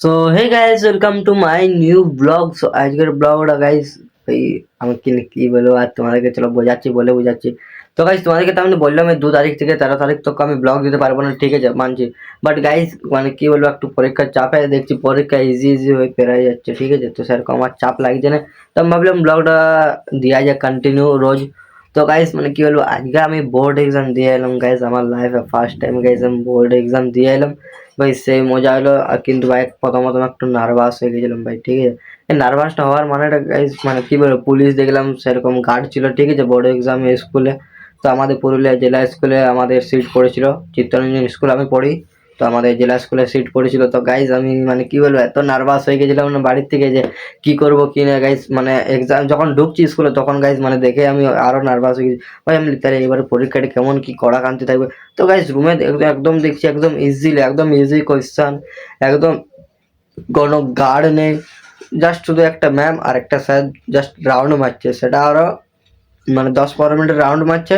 So hey guys, welcome to my new blog. So আজকের ব্লগটা guys ভাই আমি কি বলবো আর তোমাদেরকে, চলো বোঝাচ্ছি। তো গাইস তোমাদেরকে তো আমি বললাম এই 2 তারিখ থেকে 13 তারিখ তক আমি ব্লগ দিতে পারবো না, ঠিক আছে মানছি। বাট গাইস মানে কি বলবো, একটু পরীক্ষার চাপে দেখছি পরীক্ষা ইজি হয়ে পেরাই যাচ্ছে, ঠিক আছে। তো সেরকম আমার চাপ লাগছে না, তো আমি ভাবলাম ব্লগটা দেওয়া যায় কন্টিনিউ রোজ। তো গাইস মানে কি বলবো, আজকে আমি বোর্ড এক্সাম দিয়ে এলাম গাইস, আমার লাইফে ফার্স্ট টাইম গাইস আমি বোর্ড এক্সাম দিয়ে এলাম ভাই। সেই মজা হলো। আর কিন্তু ভাই প্রথমত একটু নার্ভাস হয়ে গেছিলাম ভাই, ঠিক আছে। এই নার্ভাসটা হওয়ার মানেটা গাইস মানে কি বলবো, পুলিশ দেখলাম সেরকম গার্ড ছিল, ঠিক আছে, বোর্ড এক্সাম স্কুলে। তো আমাদের পুরুলিয়া জেলা স্কুলে আমাদের সিট পড়েছিল, চিত্তরঞ্জন স্কুল আমি পড়ি। তো আমাদের জেলা স্কুলে সিট পড়েছিল। তো গাইস আমি মানে কি বলবো, এত নার্ভাস হয়ে গেছিলাম না বাড়ির থেকে যে কি করব কি না গাইস। মানে এক্সাম যখন ঢুকছি স্কুলে তখন গাইস মানে দেখে আমি আরো নার্ভাস হয়ে গেছি ভাই। আমি তাহলে এবারে পরীক্ষাটা কেমন কি কড়া কান্তি থাকবে। তো গাইস রুমে একদম দেখছি একদম ইজি কোয়েশ্চেন, একদম কোনো গার্ড নেই, জাস্ট শুধু একটা ম্যাম আর একটা স্যার জাস্ট রাউন্ড মারছে। সেটা আরো মানে 10-15 মিনিটের রাউন্ড মারছে,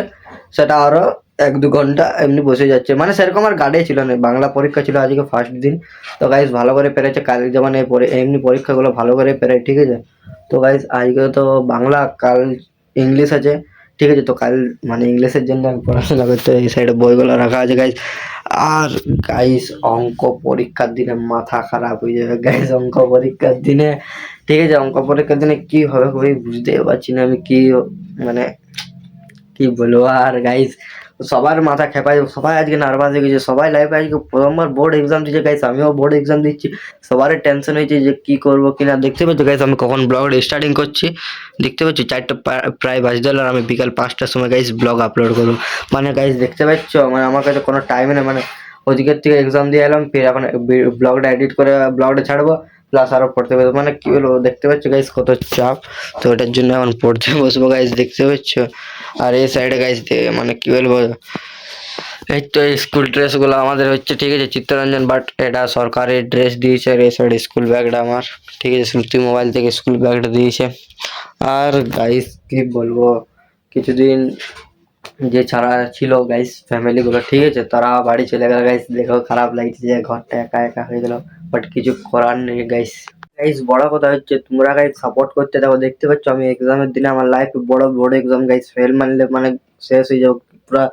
সেটা আরো 1-2 ঘন্টা এমনি বসে যাচ্ছে। মানে সেরকম আর গার্ডে ছিল না। বাংলা পরীক্ষা ছিল আজকে ফার্স্ট দিন। তো গাইস ভালো করে পেরেছে, কাল যেমন এমনি পরীক্ষাগুলো ভালো করে পেরে, ঠিক আছে। তো গাইস আজকে তো বাংলা, কাল ইংলিশ আছে, ঠিক আছে। তো কাল মানে ইংলিশের জন্য আমি পড়াশোনা করতে এই সাইডে বইগুলো রাখা আছে গাইস। আর গাইস অঙ্ক পরীক্ষার দিনে মাথা খারাপ হয়ে যাবে গাইস, অঙ্ক পরীক্ষার দিনে, ঠিক আছে। অঙ্ক পরীক্ষার দিনে কি হবে ভাই বুঝতে পারছি না আমি, কি মানে কি বলবো আর গাইস। সবার মাথা খেপায়, সবাই আজকে নার্ভাস হয়ে গেছে, সবাই লাইফে আজকে প্রথমবার বোর্ড এক্সাম দিচ্ছে গাইস। আমিও বোর্ড এক্সাম দিচ্ছি, সবারই টেনশন হয়েছে যে কি করবো কিনা। দেখতে পাচ্ছ গাইস আমি কখন ব্লগ স্টার্টিং করছি, দেখতে পাচ্ছ 4টা প্রায় বাজতে হলো, আর আমি বিকাল 5টার সময় গাইস ব্লগ আপলোড করবো। মানে গাইস দেখতে পাচ্ছ মানে আমার কাছে কোনো টাইম নেই। মানে ওদিকের থেকে এক্সাম দিয়ে এলাম, ফির এখন ব্লগটা এডিট করে ব্লগটা ছাড়বো, প্লাস আরো পড়তে পারবো। মানে কি বলবো, দেখতে পাচ্ছ গাইস কত চাপ। তো এটার জন্য এখন পড়তে বসবো গাইস, দেখতে পাচ্ছ। আর এই সাইডে গাইস মানে কি বলবো, এই তো স্কুল ড্রেস গুলো আমাদের হচ্ছে, ঠিক আছে, চিত্তরঞ্জন, বাট এটা সরকারি ড্রেস দিয়েছে। আর এই সাইড স্কুল ব্যাগটা আমার, ঠিক আছে, শ্রুতি মোবাইল থেকে স্কুল ব্যাগটা দিয়েছে। আর গাইস কি বলবো, কিছুদিন যে ছাড়া ছিল গাইস ফ্যামিলি গুলো, ঠিক আছে, তারা বাড়ি চলে গেল গাইস। দেখো খারাপ লাগছে যে ঘরটা একা একা হয়ে গেল, বাট কিছু করার নেই গাইস। গাইস বড় কথা হচ্ছে তোমরা গাইস সাপোর্ট করতে থাকো। দেখতে পাচ্ছ আমি এক্সামের দিনে আমার লাইফ বড় বোর্ড এক্সাম গাইস, ফেল মানলে মানে শেষ হয়ে যাবে পুরো,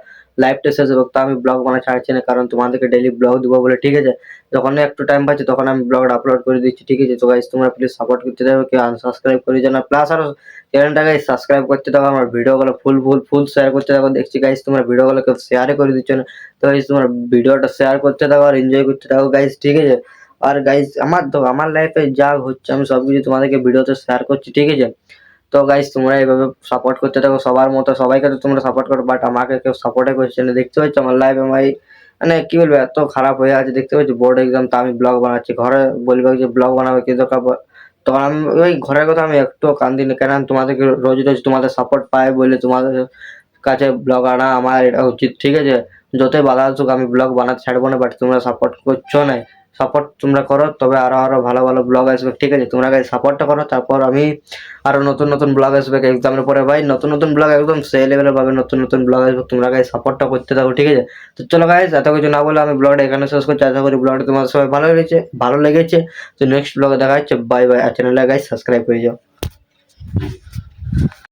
লাইফটা শেষ হবে। তো আমি ব্লগ বানা ছাড়ছি না, কারণ তোমাদেরকে ডেইলি ব্লগ দেবো বলে, ঠিক আছে। যখন একটু টাইম পাচ্ছি তখন আমি ব্লগটা আপলোড করে দিচ্ছি, ঠিক আছে। তো গাইস তোমরা প্লিজ সাপোর্ট করতে থাকো, কেউ আনসাবস্ক্রাইব করে জানা, প্লাস আরো চ্যানেলটা গাইস সাবস্ক্রাইব করতে থাকো, আমার ভিডিওগুলো ফুল শেয়ার করতে থাকো। দেখছি গাইস তোমার ভিডিওগুলো কেউ শেয়ারই করে দিচ্ছ না। তো গাইস তোমার ভিডিওটা শেয়ার করতে থাকো আর এনজয় করতে থাকো গাইস, ঠিক আছে। আর গাইস আমার লাইফে যা হচ্ছে আমি সবকিছু তোমাদেরকে ভিডিওতে শেয়ার করছি, ঠিক আছে। তো গাইস তোমরা এইভাবে সাপোর্ট করতে থাকো সবার মতো, সবাইকে তো তোমরা সাপোর্ট করো, বাট আমাকে কেউ সাপোর্টই করছে না। দেখতে পাচ্ছ আমার লাইফ আমার মানে কি বলবো এত খারাপ হয়ে আছে। দেখতে পাচ্ছি বোর্ড এক্সাম, তো আমি ব্লগ বানাচ্ছি, ঘরে বলবে যে ব্লগ বানাবে কিন্তু তখন আমি ওই ঘরের কথা আমি একটু কান্দি না, কেন তোমাদেরকে রোজ রোজ তোমাদের সাপোর্ট পাই বলে তোমাদের কাছে ব্লগ আনা আমার এটা উচিত, ঠিক আছে। যতই বাধা আসুক আমি ব্লগ বানাতে ছাড়বো না, বাট তোমরা সাপোর্ট করছো না। সাপোর্ট তোমরা করো তবে আরো ভালো ভালো ব্লগ আসবে, ঠিক আছে। তোমরা গাইস সাপোর্টটা করো, তারপর আমি আরো নতুন ব্লগ আসবে এক্সামের পরে ভাই। নতুন ব্লগ একদম সেই লেভেলের পাবে, নতুন ব্লগ আসবে। তোমরা গাইস সাপোর্টটা করতে থাকো, ঠিক আছে। তো চলো গাইস এত কিছু না বলে আমি ব্লগটা এখানে শেষ করছি। আশা করি ব্লগটা তোমাদের সবাই ভালো লেগেছে। তো নেক্সট ব্লগে দেখা হচ্ছে, বাই বাই। আর চ্যানেলটা গাইস সাবস্ক্রাইব করে যাও।